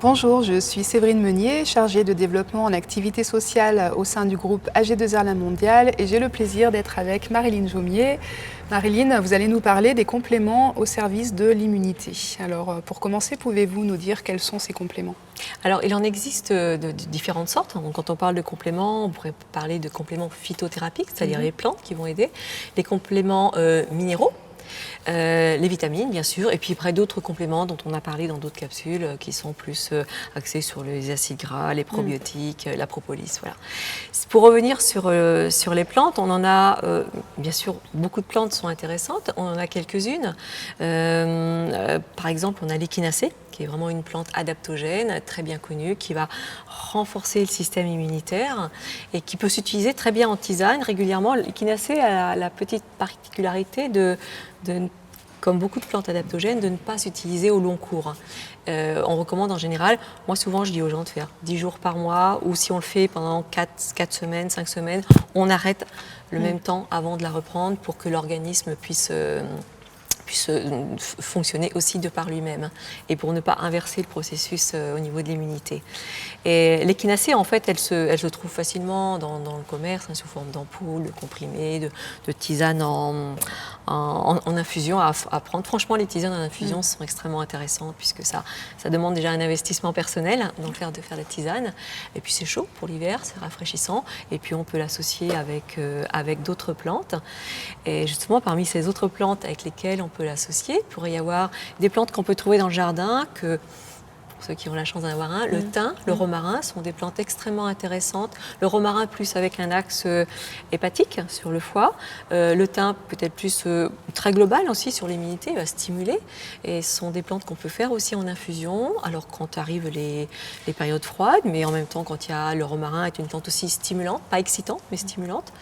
Bonjour, je suis Séverine Meunier, chargée de développement en activité sociale au sein du groupe AG2R Mondial et j'ai le plaisir d'être avec Marilyn Jaumier. Marilyn, vous allez nous parler des compléments au service de l'immunité. Alors pour commencer, pouvez-vous nous dire quels sont ces compléments ? Alors, il en existe de différentes sortes. Donc, quand on parle de compléments, on pourrait parler de compléments phytothérapiques, c'est-à-dire les plantes qui vont aider, les compléments minéraux, les vitamines, bien sûr, et puis après d'autres compléments dont on a parlé dans d'autres capsules qui sont plus axés sur les acides gras, les probiotiques, la propolis. Voilà. Pour revenir sur les plantes, on en a, bien sûr, beaucoup de plantes sont intéressantes. On en a quelques-unes. Par exemple, on a l'échinacée, qui est vraiment une plante adaptogène, très bien connue, qui va renforcer le système immunitaire et qui peut s'utiliser très bien en tisane régulièrement. L'échinacée a la petite particularité comme beaucoup de plantes adaptogènes, de ne pas s'utiliser au long cours. On recommande en général, moi souvent je dis aux gens de faire 10 jours par mois, ou si on le fait pendant 4 semaines, 5 semaines, on arrête le même temps avant de la reprendre pour que l'organisme puisse fonctionner aussi de par lui-même et pour ne pas inverser le processus au niveau de l'immunité. Et l'échinacée, en fait, elle se trouve facilement dans le commerce, sous forme d'ampoules, de comprimés, de tisanes en infusion à prendre. Franchement, les tisanes en infusion sont extrêmement intéressantes puisque ça demande déjà un investissement personnel de faire la tisane. Et puis c'est chaud pour l'hiver, c'est rafraîchissant. Et puis on peut l'associer avec d'autres plantes. Et justement, parmi ces autres plantes avec lesquelles on peut l'associer, il pourrait y avoir des plantes qu'on peut trouver dans le jardin, pour ceux qui ont la chance d'en avoir un, le thym, le romarin sont des plantes extrêmement intéressantes. Le romarin plus avec un axe hépatique sur le foie. Le thym peut-être plus très global aussi sur l'immunité, va stimuler. Et ce sont des plantes qu'on peut faire aussi en infusion. Alors quand arrivent les périodes froides, mais en même temps quand le romarin est une plante aussi stimulante, pas excitante, mais stimulante.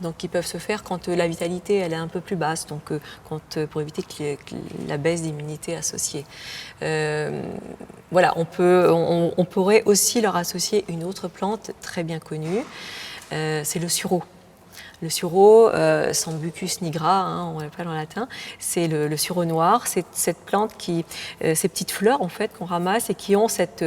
Donc, qui peuvent se faire quand la vitalité elle est un peu plus basse, donc pour éviter la baisse d'immunité associée. Voilà, on pourrait aussi leur associer une autre plante très bien connue, c'est le sureau. Le sureau, Sambucus nigra, on l'appelle en latin, c'est le sureau noir. C'est cette plante ces petites fleurs en fait qu'on ramasse et qui ont cette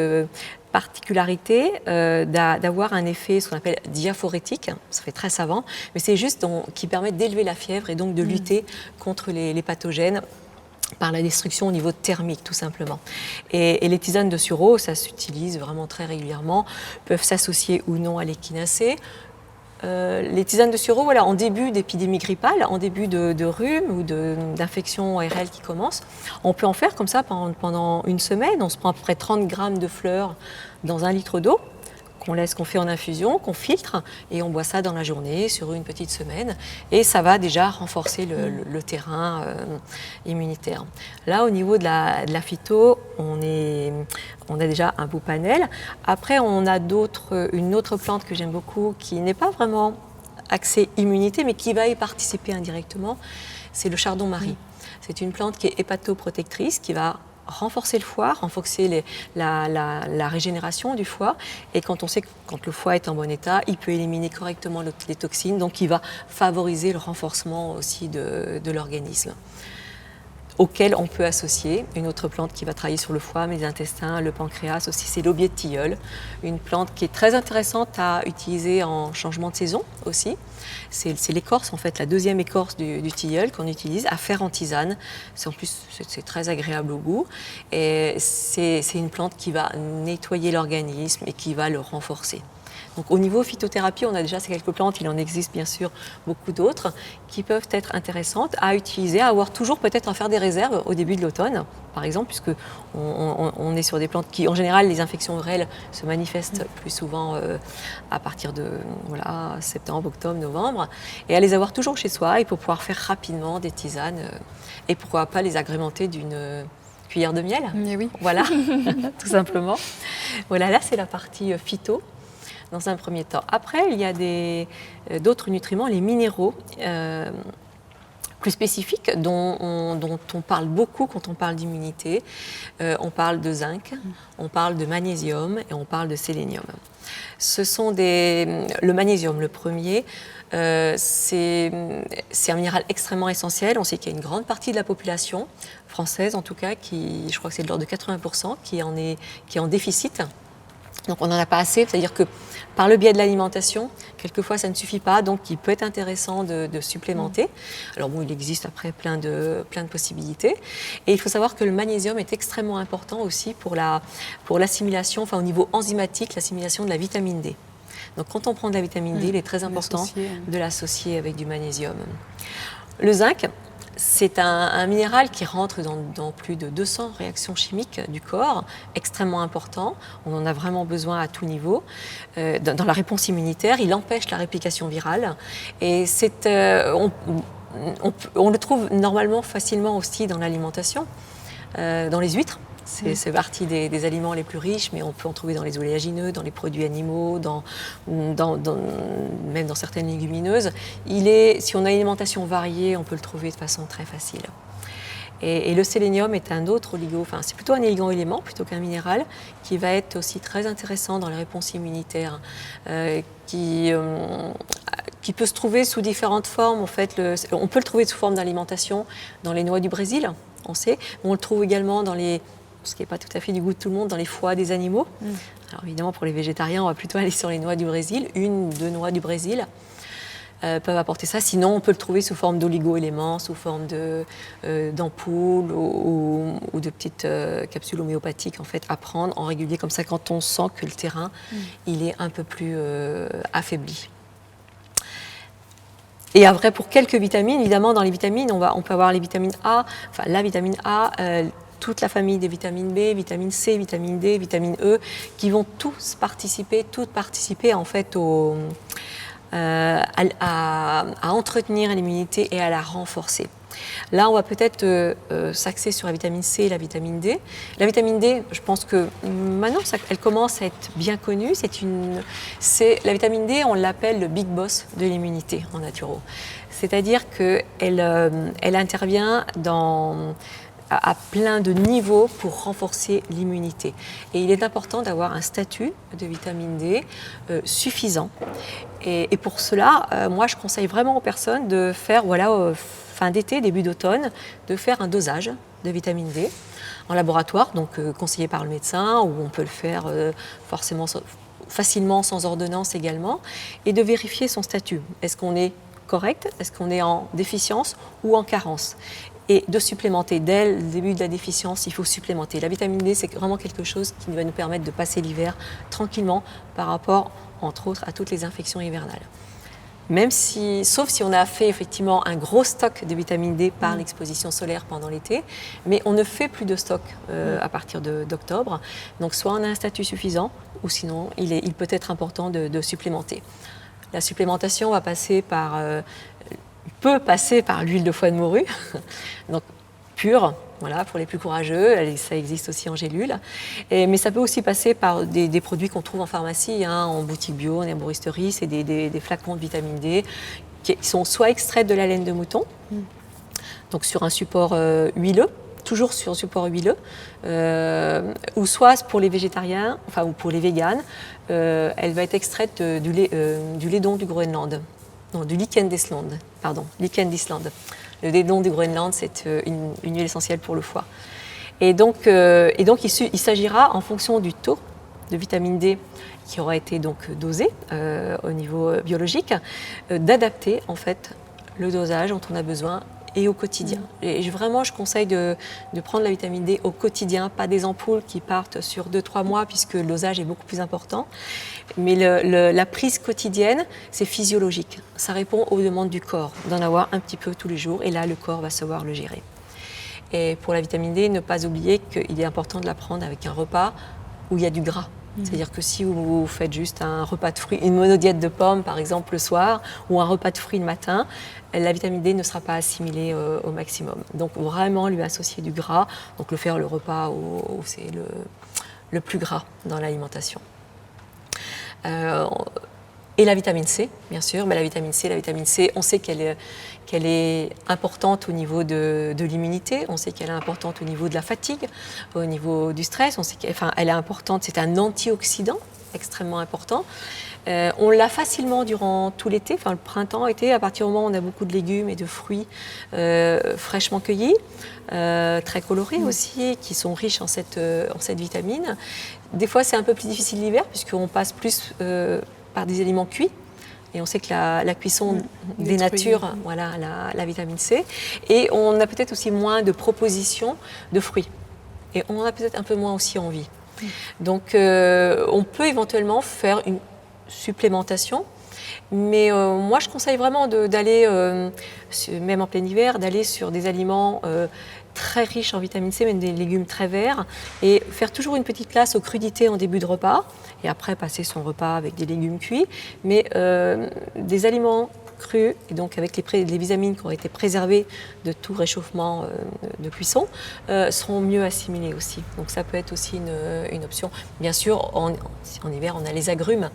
particularité d'avoir un effet, ce qu'on appelle diaphorétique, ça fait très savant, mais c'est juste qui permet d'élever la fièvre et donc de lutter contre les pathogènes par la destruction au niveau thermique, tout simplement. Et les tisanes de sureau, ça s'utilise vraiment très régulièrement, peuvent s'associer ou non à l'échinacée. Les tisanes de sureau, voilà, en début d'épidémie grippale, en début de rhume ou d'infection ORL qui commence, on peut en faire comme ça pendant une semaine. On se prend à peu près 30 grammes de fleurs dans 1 litre d'eau qu'on fait en infusion, qu'on filtre et on boit ça dans la journée sur une petite semaine et ça va déjà renforcer le terrain immunitaire. Là, au niveau de la phyto, on a déjà un beau panel. Après, on a une autre plante que j'aime beaucoup qui n'est pas vraiment axée immunité mais qui va y participer indirectement, c'est le chardon-marie. C'est une plante qui est hépatoprotectrice, qui va renforcer le foie, renforcer la régénération du foie. Et quand on sait que quand le foie est en bon état, il peut éliminer correctement les toxines, donc il va favoriser le renforcement aussi de l'organisme. Auquel on peut associer une autre plante qui va travailler sur le foie, mais les intestins, le pancréas aussi, c'est l'aubier de tilleul, une plante qui est très intéressante à utiliser en changement de saison aussi. C'est l'écorce, en fait, la deuxième écorce du tilleul qu'on utilise à faire en tisane. En plus, c'est très agréable au goût. Et c'est une plante qui va nettoyer l'organisme et qui va le renforcer. Donc, au niveau phytothérapie, on a déjà ces quelques plantes, il en existe bien sûr beaucoup d'autres qui peuvent être intéressantes à utiliser, à avoir toujours peut-être à faire des réserves au début de l'automne, par exemple, puisque on est sur des plantes qui, en général, les infections orales se manifestent plus souvent à partir de septembre, octobre, novembre, et à les avoir toujours chez soi et pour pouvoir faire rapidement des tisanes et pourquoi pas les agrémenter d'une cuillère de miel. Mais oui. Voilà, tout simplement. Voilà, là c'est la partie phyto. Dans un premier temps. Après, il y a d'autres nutriments, les minéraux plus spécifiques dont on parle beaucoup quand on parle d'immunité. On parle de zinc, on parle de magnésium et on parle de sélénium. Ce sont le magnésium, le premier, C'est un minéral extrêmement essentiel. On sait qu'il y a une grande partie de la population française, en tout cas, je crois que c'est de l'ordre de 80%, qui est en déficit. Donc on n'en a pas assez, c'est-à-dire que par le biais de l'alimentation, quelquefois ça ne suffit pas, donc il peut être intéressant de supplémenter. Alors bon, il existe après plein de possibilités. Et il faut savoir que le magnésium est extrêmement important aussi pour l'assimilation, enfin au niveau enzymatique, l'assimilation de la vitamine D. Donc quand on prend de la vitamine D, il est très important de l'associer avec du magnésium. Le zinc, c'est un minéral qui rentre dans plus de 200 réactions chimiques du corps, extrêmement important. On en a vraiment besoin à tout niveau. Dans la réponse immunitaire, il empêche la réplication virale. Et on le trouve normalement facilement aussi dans l'alimentation, dans les huîtres. C'est partie des aliments les plus riches, mais on peut en trouver dans les oléagineux, dans les produits animaux, même dans certaines légumineuses. Si on a une alimentation variée, on peut le trouver de façon très facile. Et le sélénium est un autre c'est plutôt un oligo-élément plutôt qu'un minéral, qui va être aussi très intéressant dans les réponses immunitaires, qui peut se trouver sous différentes formes. En fait, on peut le trouver sous forme d'alimentation dans les noix du Brésil, on sait. On le trouve également ce qui n'est pas tout à fait du goût de tout le monde, dans les foies des animaux. Alors évidemment, pour les végétariens, on va plutôt aller sur les noix du Brésil. 1 ou 2 noix du Brésil peuvent apporter ça. Sinon, on peut le trouver sous forme d'oligo-éléments, sous forme d'ampoules ou de petites capsules homéopathiques en fait, à prendre en régulier, comme ça, quand on sent que le terrain il est un peu plus affaibli. Et après, pour quelques vitamines, évidemment, dans les vitamines, on peut avoir les vitamines A, enfin la vitamine A, toute la famille des vitamines B, vitamine C, vitamine D, vitamine E, qui vont toutes participer en fait à entretenir l'immunité et à la renforcer. Là, on va peut-être s'axer sur la vitamine C et la vitamine D. La vitamine D, je pense que maintenant, elle commence à être bien connue. La vitamine D, on l'appelle le big boss de l'immunité en naturo. C'est-à-dire qu'elle intervient à plein de niveaux pour renforcer l'immunité. Et il est important d'avoir un statut de vitamine D suffisant. Et pour cela, moi, je conseille vraiment aux personnes de faire, fin d'été, début d'automne, de faire un dosage de vitamine D en laboratoire, donc conseillé par le médecin, ou on peut le faire facilement sans ordonnance également, et de vérifier son statut. Est-ce qu'on est correct? Est-ce qu'on est en déficience ou en carence? Et de supplémenter. Dès le début de la déficience, il faut supplémenter. La vitamine D, c'est vraiment quelque chose qui va nous permettre de passer l'hiver tranquillement par rapport, entre autres, à toutes les infections hivernales. Sauf si on a fait effectivement un gros stock de vitamine D par l'exposition solaire pendant l'été, mais on ne fait plus de stock à partir d'octobre. Donc soit on a un statut suffisant, ou sinon il peut être important de supplémenter. La supplémentation peut passer par l'huile de foie de morue, donc pure, pour les plus courageux, ça existe aussi en gélule, mais ça peut aussi passer par des produits qu'on trouve en pharmacie, en boutique bio, en herboristerie, c'est des flacons de vitamine D qui sont soit extraits de la laine de mouton, donc sur un support huileux, toujours sur un support huileux, ou soit pour les végétariens, ou pour les véganes, elle va être extraite du laidon du Groenland. Non, du lichen d'Islande, lichen d'Islande. Le laidon du Groenland, c'est une huile essentielle pour le foie. Et donc il s'agira, en fonction du taux de vitamine D qui aura été donc dosé au niveau biologique, d'adapter en fait le dosage dont on a besoin et au quotidien. Et vraiment, je conseille de prendre la vitamine D au quotidien, pas des ampoules qui partent sur 2-3 mois puisque le dosage est beaucoup plus important. Mais la prise quotidienne, c'est physiologique. Ça répond aux demandes du corps, d'en avoir un petit peu tous les jours. Et là, le corps va savoir le gérer. Et pour la vitamine D, ne pas oublier qu'il est important de la prendre avec un repas où il y a du gras. C'est-à-dire que si vous faites juste un repas de fruits, une monodiète de pommes par exemple le soir, ou un repas de fruits le matin, la vitamine D ne sera pas assimilée au maximum. Donc vraiment lui associer du gras, donc le repas où c'est le plus gras dans l'alimentation. Et la vitamine C, bien sûr. Mais la vitamine C, on sait qu'elle est importante au niveau de l'immunité, on sait qu'elle est importante au niveau de la fatigue, au niveau du stress, on sait qu'elle est importante, c'est un antioxydant extrêmement important. On l'a facilement durant tout l'été, enfin le printemps, été, à partir du moment où on a beaucoup de légumes et de fruits fraîchement cueillis, très colorés aussi, qui sont riches en cette vitamine. Des fois, c'est un peu plus difficile l'hiver, puisqu'on passe plus par des aliments cuits. Et on sait que la cuisson dénature voilà, la vitamine C. Et on a peut-être aussi moins de propositions de fruits. Et on en a peut-être un peu moins aussi envie. Donc, on peut éventuellement faire une supplémentation. Mais moi, je conseille vraiment d'aller, même en plein hiver, d'aller sur des aliments très riches en vitamine C, même des légumes très verts, et faire toujours une petite place aux crudités en début de repas, et après passer son repas avec des légumes cuits, mais des aliments crus, et donc avec les vitamines qui ont été préservées de tout réchauffement de cuisson, seront mieux assimilées aussi. Donc ça peut être aussi une option. Bien sûr, en hiver, on a les agrumes.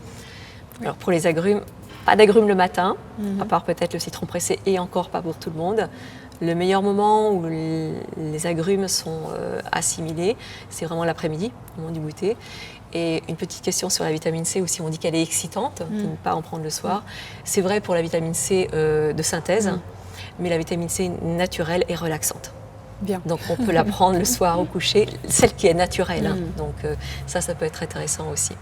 Alors pour les agrumes, pas d'agrumes le matin, à part peut-être le citron pressé, et encore pas pour tout le monde. Le meilleur moment où les agrumes sont assimilés, c'est vraiment l'après-midi, au moment du goûter. Et une petite question sur la vitamine C aussi, on dit qu'elle est excitante, de ne pas en prendre le soir. C'est vrai pour la vitamine C de synthèse, mais la vitamine C naturelle est relaxante. Bien. Donc on peut la prendre le soir au coucher, celle qui est naturelle. Donc ça peut être intéressant aussi.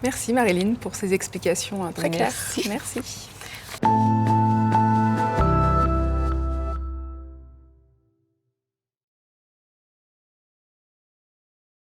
Merci Marilyn pour ces explications très claires. Merci. Merci.